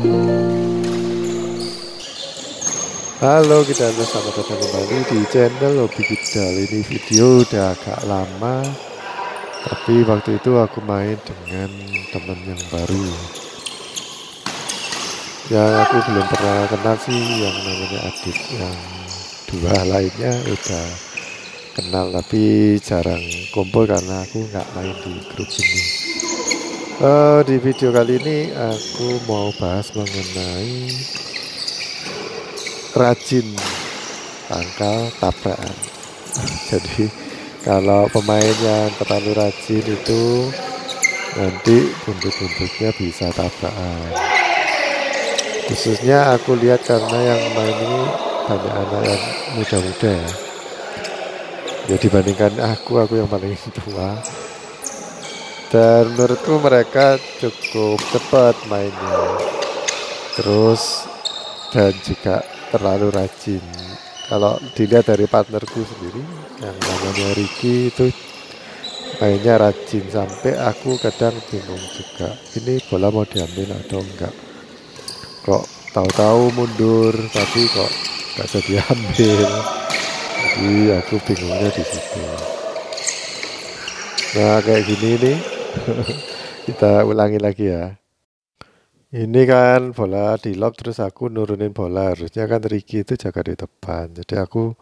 Halo, kita selamat datang kembali di channel Hobi Kidal. Ini video udah agak lama, tapi waktu itu aku main dengan teman yang baru yang aku belum pernah kenal sih, yang namanya Adit. Yang dua lainnya udah kenal tapi jarang kumpul karena aku nggak main di grup ini. Di video kali ini aku mau bahas mengenai rajin tangkal tabrakan. Jadi kalau pemain yang terlalu rajin itu nanti buntut-buntutnya bisa tabrakan. Khususnya aku lihat karena yang main ini banyak anak yang muda-muda ya. Ya dibandingkan aku yang paling tua. Dan menurutku mereka cukup cepat mainnya. Terus dan juga terlalu rajin. Kalau dilihat dari partnerku sendiri yang namanya Ricky itu mainnya rajin sampai aku kadang bingung juga, ini bola mau diambil atau enggak, kok tahu-tahu mundur tapi kok gak jadi ambil. Jadi aku bingungnya di situ. Nah kayak gini nih. Kita ulangi lagi ya. Ini kan bola di lob terus aku nurunin bola, harusnya kan Ricky itu jaga di depan, jadi aku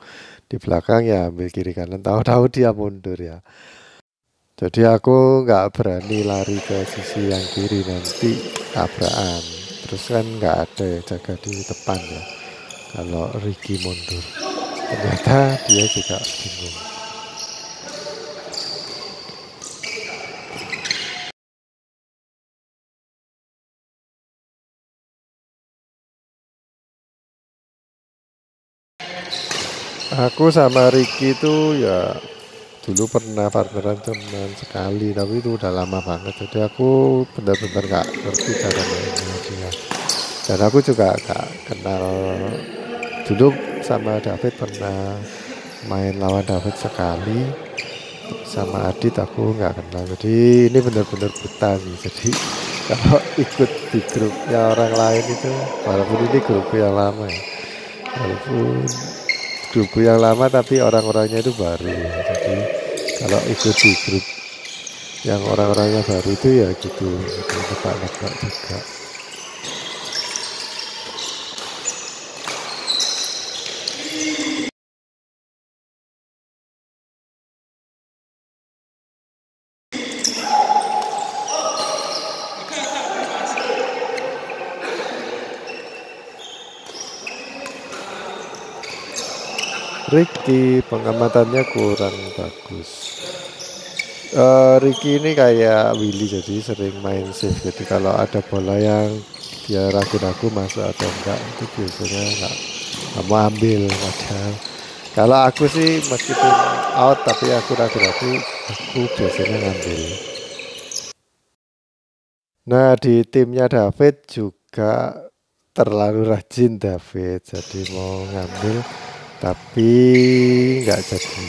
di belakang ya ambil kiri kanan, tahu-tahu dia mundur ya. Jadi aku nggak berani lari ke sisi yang kiri, nanti tabrakan. Terus kan nggak ada yang jaga di depan ya kalau Ricky mundur. Ternyata dia juga bingung. Aku sama Ricky itu ya dulu pernah partneran cuman sekali, tapi itu udah lama banget. Jadi aku benar-benar nggak ngerti cara mainnya dia. Dan aku juga gak kenal. Dulu sama David pernah main lawan David sekali, sama Adit aku nggak kenal. Jadi ini benar-benar buta sih. Jadi kalau ikut di grupnya orang lain itu, walaupun ini grupku yang lama ya, walaupun grupku yang lama tapi orang-orangnya itu baru. Jadi kalau ikut di grup yang orang-orangnya baru itu ya gitu, nebak-nebak juga. Ricky pengamatannya kurang bagus. Ricky ini kayak Willy, jadi sering main safe. Jadi kalau ada bola yang dia ragu-ragu masuk atau enggak, itu biasanya nggak mau ambil. Padahal kalau aku sih meskipun out tapi aku ragu-ragu, aku biasanya ngambil. Nah di timnya David juga terlalu rajin David, jadi mau ngambil tapi nggak jadi.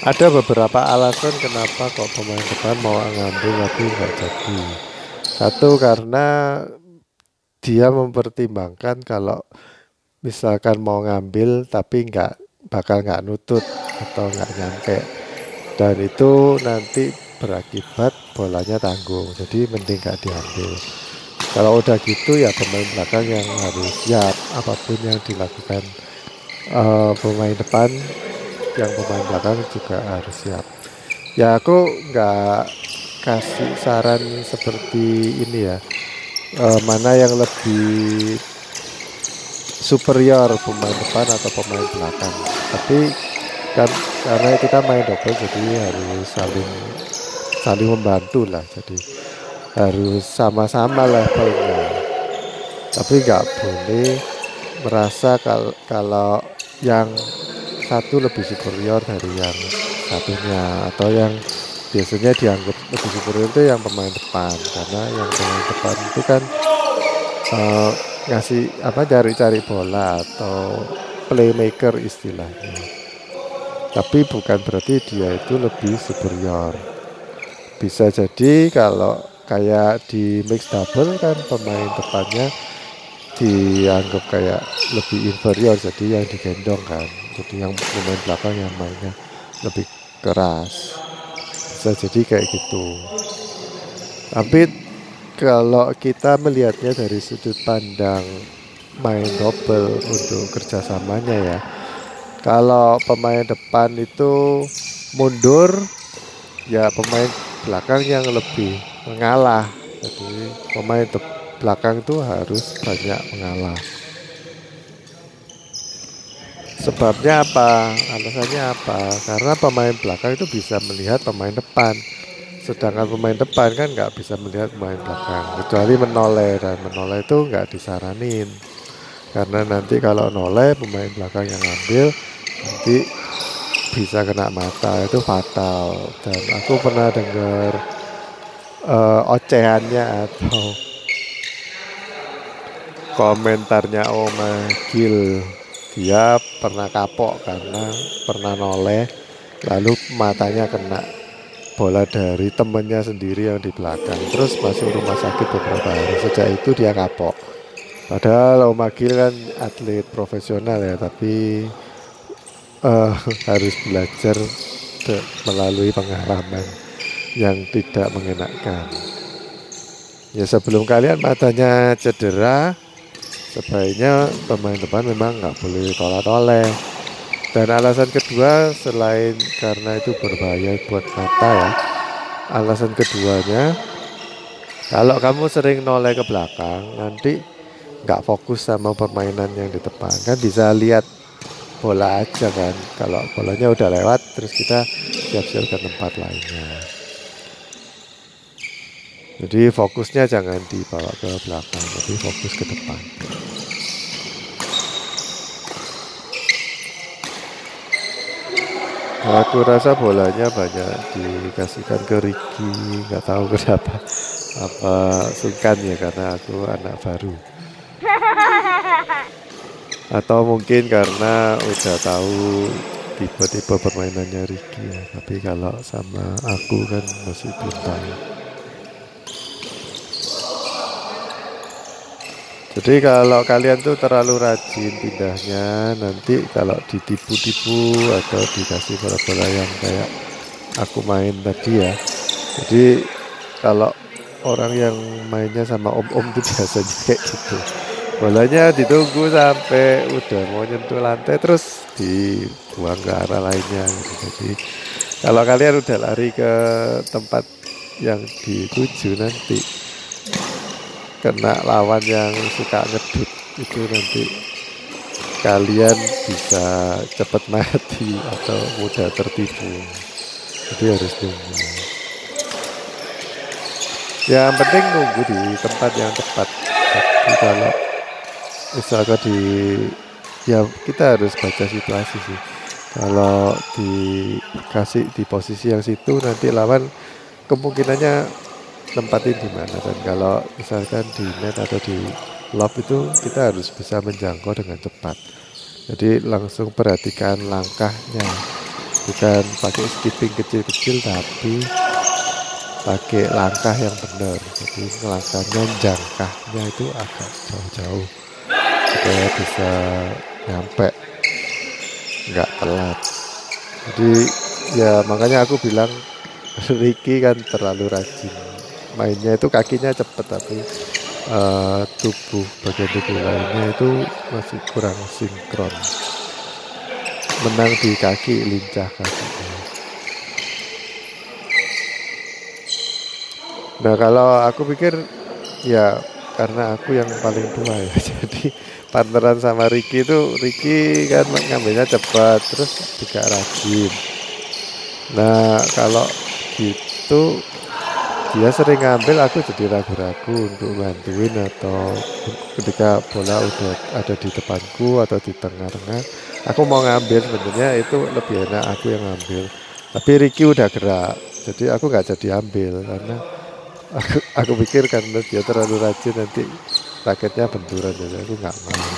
Ada beberapa alasan kenapa kok pemain depan mau ngambil tapi nggak jadi. Satu, karena dia mempertimbangkan kalau misalkan mau ngambil tapi bakal nggak nutut atau nggak nyampe, dan itu nanti berakibat bolanya tanggung, jadi mending nggak diambil. Kalau udah gitu ya pemain belakang yang harus siap apapun yang dilakukan pemain depan, yang pemain belakang juga harus siap. Ya aku nggak kasih saran seperti ini ya, mana yang lebih superior, pemain depan atau pemain belakang. Tapi kan karena kita main double jadi harus saling membantu lah, jadi harus sama-sama levelnya. Tapi nggak boleh merasa kalau yang satu lebih superior dari yang satunya, atau yang biasanya dianggap lebih superior itu yang pemain depan, karena yang pemain depan itu kan ngasih cari-cari bola atau playmaker istilahnya. Tapi bukan berarti dia itu lebih superior. Bisa jadi kalau kayak di mix double kan pemain depannya dianggap kayak lebih inferior, jadi yang digendong kan, jadi yang pemain belakang yang mainnya lebih keras, bisa jadi kayak gitu. Tapi kalau kita melihatnya dari sudut pandang main double untuk kerjasamanya ya, kalau pemain depan itu mundur, ya pemain belakang yang lebih mengalah. Jadi pemain belakang itu harus banyak mengalah. Sebabnya apa? Alasannya apa? Karena pemain belakang itu bisa melihat pemain depan. Sedangkan pemain depan kan nggak bisa melihat pemain belakang. Kecuali menoleh, dan menoleh itu nggak disaranin. Karena nanti kalau noleh pemain belakang yang ngambil, nanti bisa kena mata, itu fatal. Dan aku pernah dengar ocehannya atau komentarnya Oma Gil, dia pernah kapok karena pernah noleh lalu matanya kena bola dari temennya sendiri yang di belakang, terus masuk rumah sakit beberapa hari. Sejak itu dia kapok. Padahal Oma Gil kan atlet profesional ya, tapi eh, harus belajar melalui pengalaman yang tidak mengenakan. Ya sebelum kalian matanya cedera, sebaiknya pemain depan memang nggak boleh tolak-toleh. Dan alasan kedua, selain karena itu berbahaya buat mata ya, alasan keduanya, kalau kamu sering noleh ke belakang, nanti nggak fokus sama permainan yang di depan. Kan bisa lihat bola aja kan. Kalau bolanya udah lewat, terus kita siap-siap ke tempat lainnya. Jadi fokusnya jangan dibawa ke belakang, tapi fokus ke depan. Aku rasa bolanya banyak dikasihkan ke Ricky, nggak tahu kenapa. Apa sungkan ya karena aku anak baru. Atau mungkin karena udah tahu tipe-tipe permainannya Ricky ya. Tapi kalau sama aku kan masih belum tahu. Jadi kalau kalian tuh terlalu rajin pindahnya, nanti kalau ditipu-tipu atau dikasih bola-bola yang kayak aku main tadi ya. Jadi kalau orang yang mainnya sama om-om tuh biasanya kayak gitu. Bolanya ditunggu sampai udah mau nyentuh lantai terus dibuang ke arah lainnya gitu. Jadi kalau kalian udah lari ke tempat yang dituju, nanti kena lawan yang suka ngedut, itu nanti kalian bisa cepat mati atau mudah tertipu. Jadi harus tunggu. Yang penting nunggu di tempat yang tepat. Tapi kalau misalkan ya kita harus baca situasi sih. Kalau dikasih di posisi yang situ, nanti lawan kemungkinannya tempatin di mana. Dan kalau misalkan di net atau di lob itu kita harus bisa menjangkau dengan cepat. Jadi langsung perhatikan langkahnya, bukan pakai skipping kecil-kecil, tapi pakai langkah yang benar. Jadi langkahnya, jangkahnya itu agak jauh-jauh supaya bisa nyampe, nggak telat. Jadi ya makanya aku bilang Ricky kan terlalu rajin mainnya, itu kakinya cepet tapi bagian tubuh lainnya itu masih kurang sinkron. Menang di kaki, lincah kakinya. Nah kalau aku pikir ya karena aku yang paling tua ya, jadi partneran sama Ricky itu, Ricky kan ngambilnya cepat terus juga rajin. Nah kalau gitu dia sering ngambil, aku jadi ragu-ragu untuk bantuin, atau ketika bola udah ada di depanku atau di tengah-tengah, aku mau ngambil, sebenarnya itu lebih enak aku yang ngambil. Tapi Ricky udah gerak, jadi aku nggak jadi ambil karena aku pikir karena dia terlalu rajin nanti raketnya benturan, jadi aku nggak mau.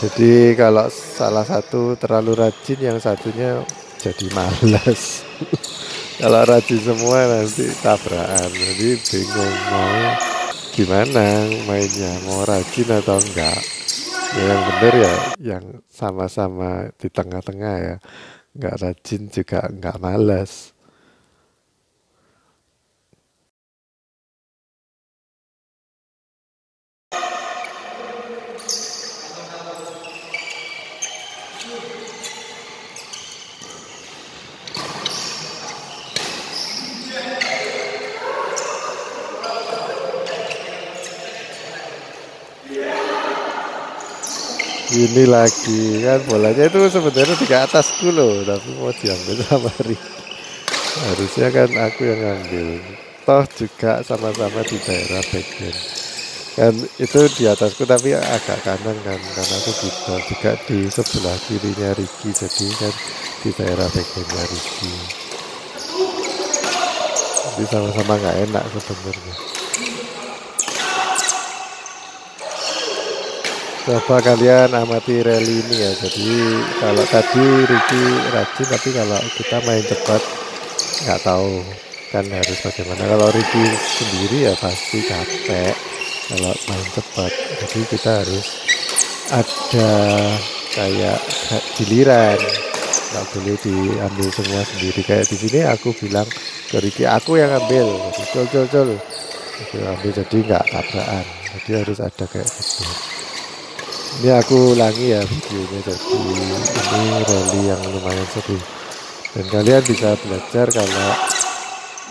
Jadi kalau salah satu terlalu rajin, yang satunya jadi malas. Kalau rajin semua nanti tabrakan. Jadi bingung mau gimana mainnya, mau rajin atau enggak. Ya, yang bener ya, yang sama-sama di tengah-tengah ya. Enggak rajin juga enggak malas. Ini lagi kan bolanya itu sebenarnya di atasku loh, tapi mau diambil sama Ricky. Harusnya kan aku yang ngambil. Toh juga sama-sama di daerah bagian. Kan itu di atasku tapi agak kanan kan, karena aku juga di sebelah kirinya Ricky, jadi kan di daerah bagiannya Ricky. Jadi sama-sama nggak enak sebenarnya. Coba kalian amati rally ini ya. Jadi kalau tadi Ricky rajin, tapi kalau kita main cepat nggak tahu kan harus bagaimana. Kalau Ricky sendiri ya pasti capek kalau main cepat. Jadi kita harus ada kayak giliran, nggak boleh diambil semua sendiri. Kayak di sini aku bilang ke Ricky, aku yang ambil, col, aku ambil, jadi nggak tabrakan. Jadi harus ada kayak gitu. Ini aku ulangi ya videonya, jadi ini rally yang lumayan seru dan kalian bisa belajar kalau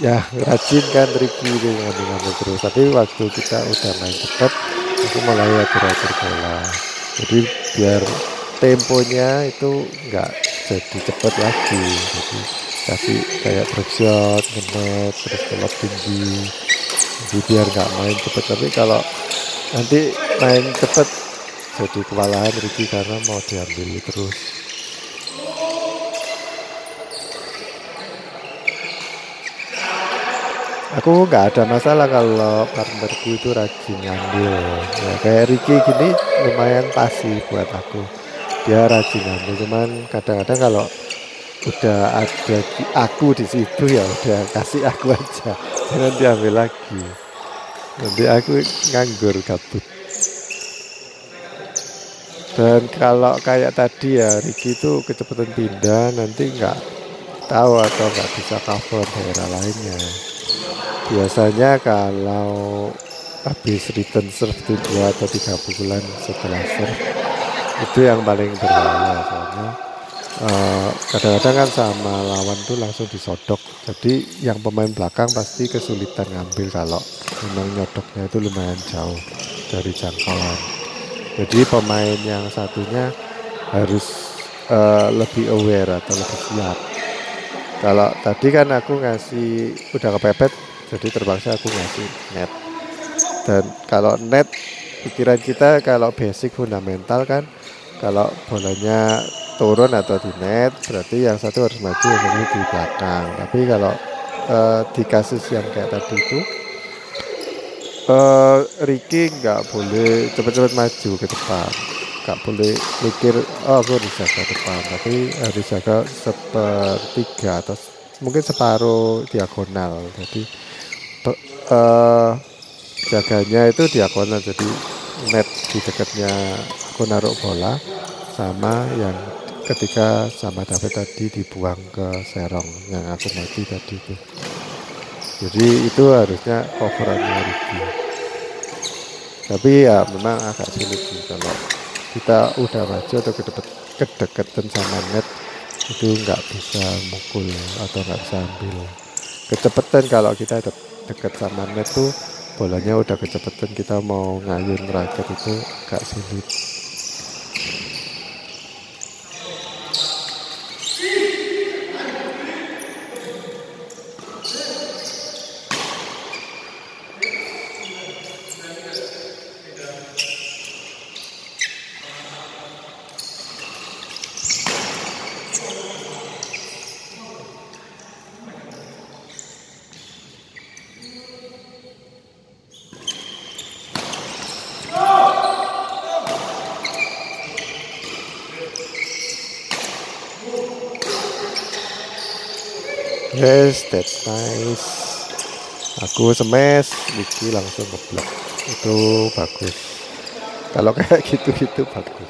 ya rajin kan Ricky itu ngambil-ngambil terus, tapi waktu kita udah main cepat aku mulai atur-atur bola, jadi biar temponya itu nggak jadi cepet lagi, jadi kasih kayak break shot, ngenet, terus kelop tinggi, jadi biar nggak main cepet. Tapi kalau nanti main cepet jadi kewalahan Ricky karena mau diambil terus. Aku nggak ada masalah kalau partnerku itu rajin ngambil. Ya, kayak Ricky gini lumayan pasif buat aku. Dia rajin ngambil, cuman kadang-kadang kalau udah ada aku di situ ya udah kasih aku aja, jangan diambil lagi. Nanti aku nganggur gabut. Dan kalau kayak tadi ya Ricky itu kecepatan pindah, nanti nggak tahu atau nggak bisa cover daerah lainnya. Biasanya kalau habis return serve itu 2 atau 3 pukulan setelah serve itu yang paling berbahaya, soalnya kadang-kadang kan sama lawan tuh langsung disodok, jadi yang pemain belakang pasti kesulitan ngambil kalau memang nyodoknya itu lumayan jauh dari jangkauan. Jadi pemain yang satunya harus lebih aware atau lebih siap. Kalau tadi kan aku ngasih udah kepepet, jadi terpaksa aku ngasih net. Dan kalau net, pikiran kita kalau basic fundamental kan, kalau bolanya turun atau di net, berarti yang satu harus maju, yang satu di belakang. Tapi kalau di kasus yang kayak tadi itu, Ricky nggak boleh cepet-cepet maju ke depan, nggak boleh mikir oh aku harus jaga depan, tapi harus jaga sepertiga atau mungkin separuh diagonal. Jadi eh, jaganya itu diagonal, jadi net di dekatnya aku naruh bola sama yang ketika sama David tadi dibuang ke serong yang aku maju tadi itu. Jadi itu harusnya coverannya Ricky. Tapi ya memang agak sulit sih kalau kita udah maju atau kedekatan sama net itu nggak bisa mukul atau nggak bisa ambil. Kecepatan kalau kita dekat sama net tuh bolanya udah kecepatan, kita mau ngayun raket itu agak sulit. Yes, that's nice. Aku smash, Vicky langsung ngeblok. Itu bagus. Kalau kayak gitu-gitu bagus.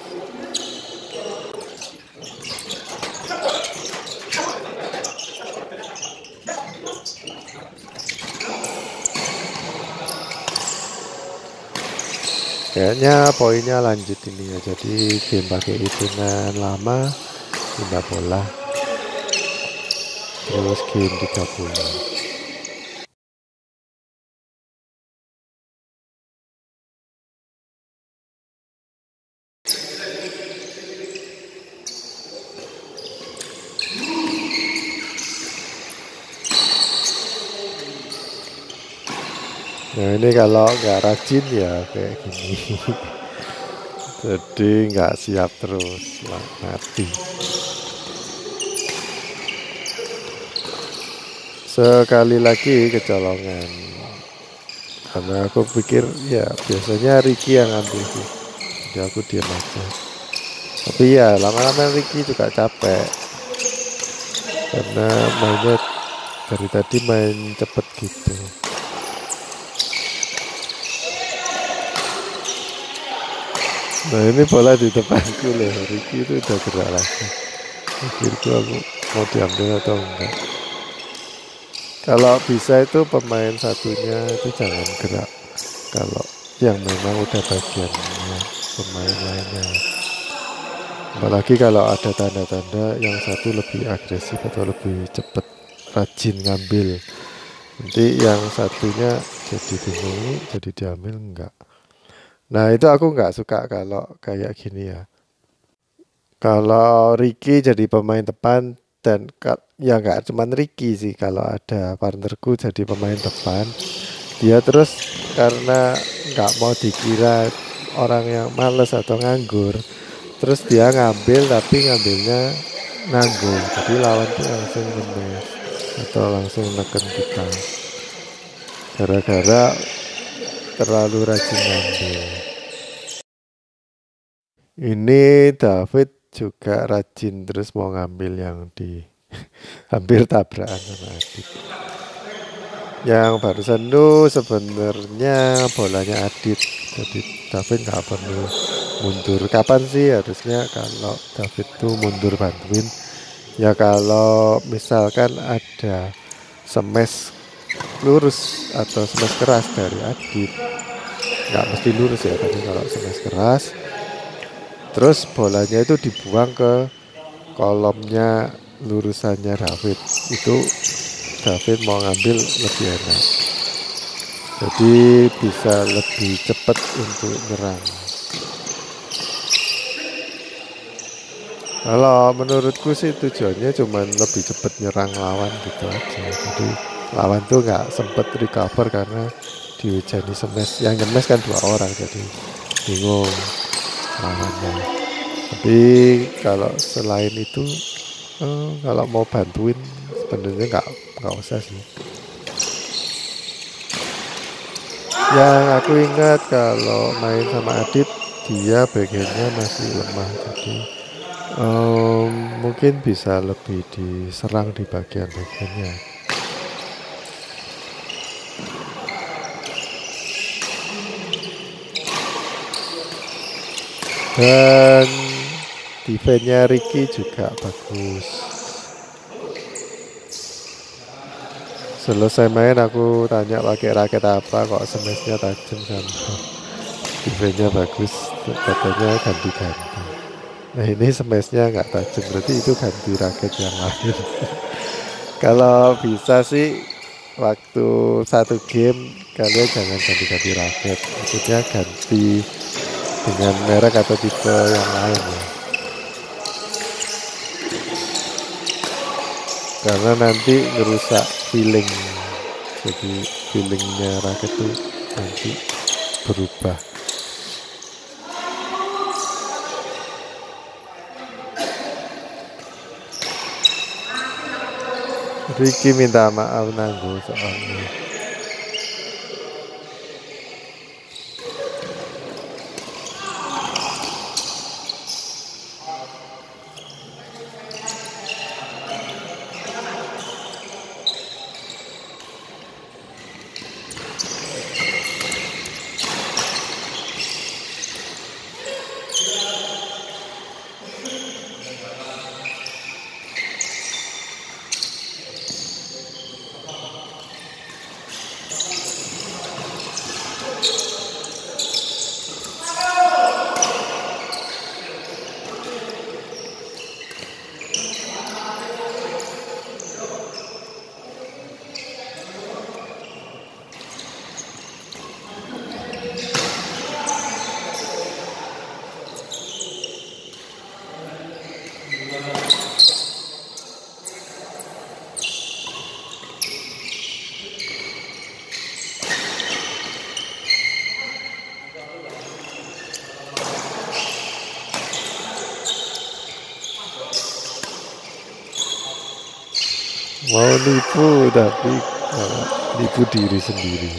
Kayaknya poinnya lanjut ini ya. Jadi game pakai hitungan lama, pindah bola, terus game 30. Nah ini kalau nggak rajin ya kayak gini. Jadi nggak siap terus, mati. Sekali lagi kecolongan. Karena aku pikir ya biasanya Ricky yang ambil sih. Jadi aku diam aja. Tapi ya lama-lama Ricky juga capek. Karena mainnya dari tadi main cepet gitu. Nah ini bola di depanku loh. Ricky itu udah gerak lagi. Pikirku aku mau diambil atau enggak. Kalau bisa itu pemain satunya itu jangan gerak. Kalau yang memang udah bagiannya pemain lainnya. Apalagi kalau ada tanda-tanda yang satu lebih agresif atau lebih cepat rajin ngambil. Nanti yang satunya jadi bingung, jadi diambil enggak. Nah itu aku nggak suka kalau kayak gini ya. Kalau Ricky jadi pemain depan dan ya nggak cuman Ricky sih, kalau ada partnerku jadi pemain depan, dia terus karena nggak mau dikira orang yang males atau nganggur, terus dia ngambil tapi ngambilnya nanggung, jadi lawan tuh langsung ngemes atau langsung neken kita gara-gara terlalu rajin ngambil. Ini David juga rajin terus mau ngambil yang di hampir tabrakan sama Adit. Yang barusan itu sebenarnya bolanya Adit, jadi David nggak perlu mundur. Kapan sih harusnya kalau David tuh mundur bantuin? Ya kalau misalkan ada smash lurus atau smash keras dari Adit, nggak mesti lurus ya, tapi kalau smash keras terus bolanya itu dibuang ke kolomnya lurusannya David, itu David mau ngambil lebih enak, jadi bisa lebih cepat untuk nyerang. Kalau menurutku sih tujuannya cuma lebih cepat nyerang lawan gitu aja, jadi lawan tuh nggak sempet recover karena dihujani smash. Yang ngemes kan 2 orang, jadi bingung lawannya. Tapi kalau selain itu kalau mau bantuin sebenarnya nggak usah sih. Yang aku ingat kalau main sama Adit, dia bagiannya masih lemah, jadi mungkin bisa lebih diserang di bagian-bagiannya. Dan defense-nya Ricky juga bagus. Selesai main aku tanya pakai raket apa kok smashnya tajam sama defense-nya bagus, katanya ganti-ganti. Nah ini smashnya nggak tajam, berarti itu ganti raket yang lain. Kalau bisa sih waktu satu game kalian jangan ganti-ganti raket, maksudnya ganti dengan merek atau tipe yang lain ya. Karena nanti ngerusak feeling, jadi feelingnya raket tuh nanti berubah. Ricky minta maaf nanggung soalnya. mau nipu tapi nipu diri sendiri.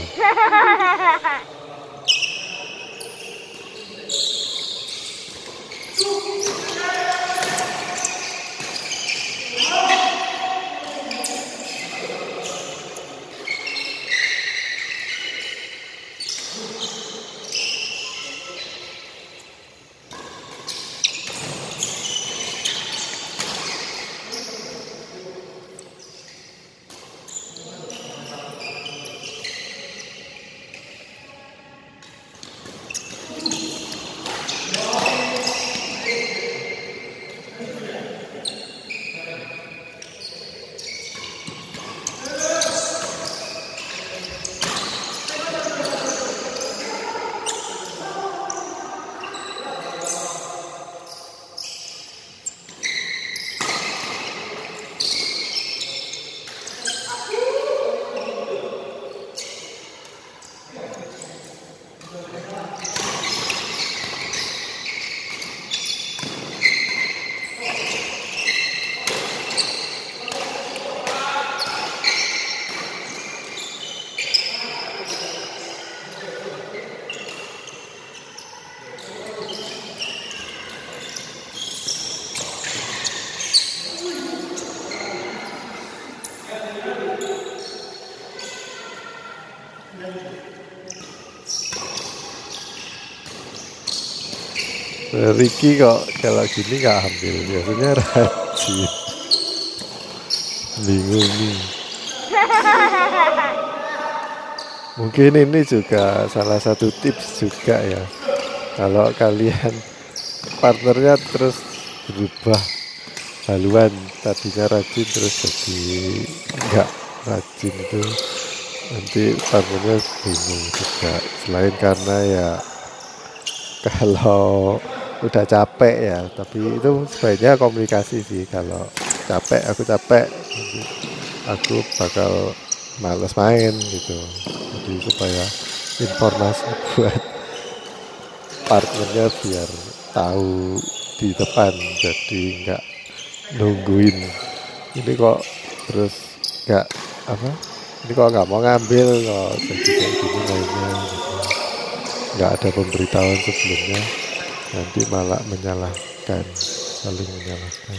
Ricky kok kalau gini nggak ambil, biasanya rajin. Bingung nih. Mungkin ini juga salah satu tips juga ya. Kalau kalian partnernya terus berubah haluan, tadinya rajin terus jadi nggak rajin, itu nanti partnernya bingung juga. Selain karena ya kalau udah capek ya, tapi itu sebaiknya komunikasi sih. Kalau capek, aku capek, aku bakal males main gitu. Jadi supaya informasi buat partnernya biar tahu di depan, jadi nggak nungguin ini kok terus nggak apa, ini kok nggak mau ngambil, kok jadi kayak gini mainnya gitu. Nggak ada pemberitahuan sebelumnya, nanti malah menyalahkan, saling menyalahkan.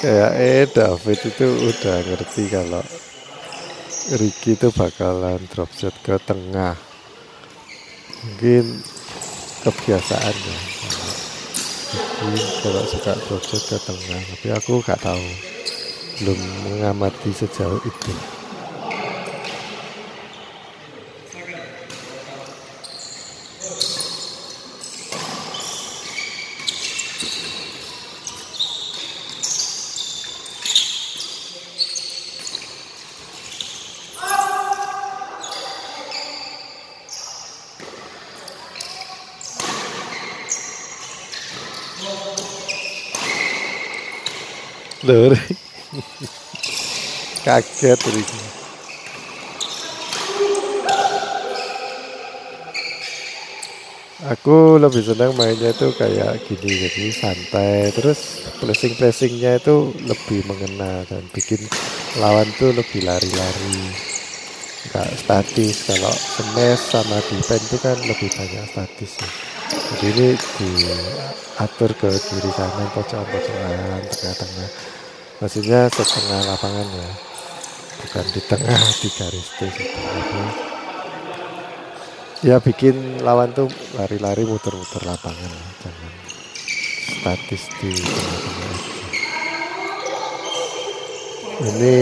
Kayak David itu udah ngerti kalau Ricky itu bakalan drop shot ke tengah. Mungkin kebiasaannya. Ricky kalau suka drop shot ke tengah, tapi aku gak tahu. Belum mengamati sejauh itu. Loh, kaget Ricky. Aku lebih senang mainnya itu kayak gini, jadi santai. Terus pressingnya itu lebih mengena dan bikin lawan tuh lebih lari-lari, nggak statis. Kalau smash sama defense itu kan lebih banyak statis ya. Jadi ini diatur ke kiri kanan, pojokan-pojokan, tengah-tengah. Maksudnya setengah lapangan ya, bukan di tengah di garis itu. Jadi ya bikin lawan tuh lari-lari muter-muter lapangan, jangan statis di tengah-tengah. Ini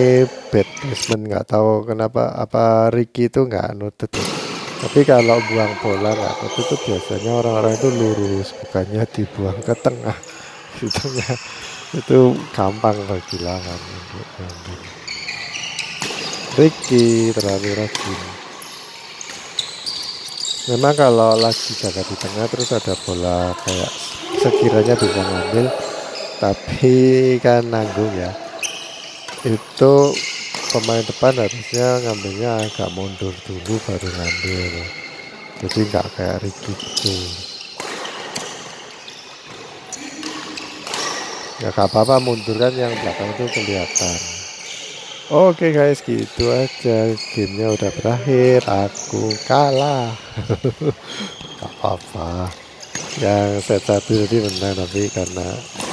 bad placement, nggak tahu kenapa, apa Ricky itu nggak nutut ya. Tapi kalau buang bola nggak nutut itu biasanya orang-orang itu lurus, bukannya dibuang ke tengah. Di tengah itu gampang bagi lawan untuk ngambil. Ricky terlalu rajin. Memang kalau lagi jaga di tengah terus ada bola kayak sekiranya bisa ngambil, tapi kan nanggung ya. Itu pemain depan harusnya ngambilnya agak mundur dulu baru ngambil. Jadi nggak kayak Ricky gitu. Ya gak apa-apa, mundur kan yang belakang itu kelihatan. Oke guys, gitu aja. Gamenya udah berakhir. Aku kalah. Gak apa-apa. Yang set satu tadi menang, tapi karena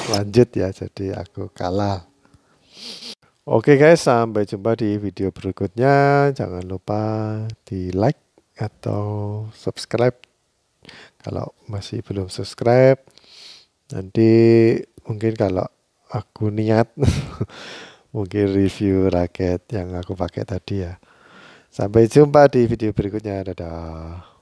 lanjut ya, jadi aku kalah. Oke guys, sampai jumpa di video berikutnya. Jangan lupa di like atau subscribe kalau masih belum subscribe. Nanti mungkin kalau aku niat mungkin review raket yang aku pakai tadi ya. Sampai jumpa di video berikutnya. Dadah.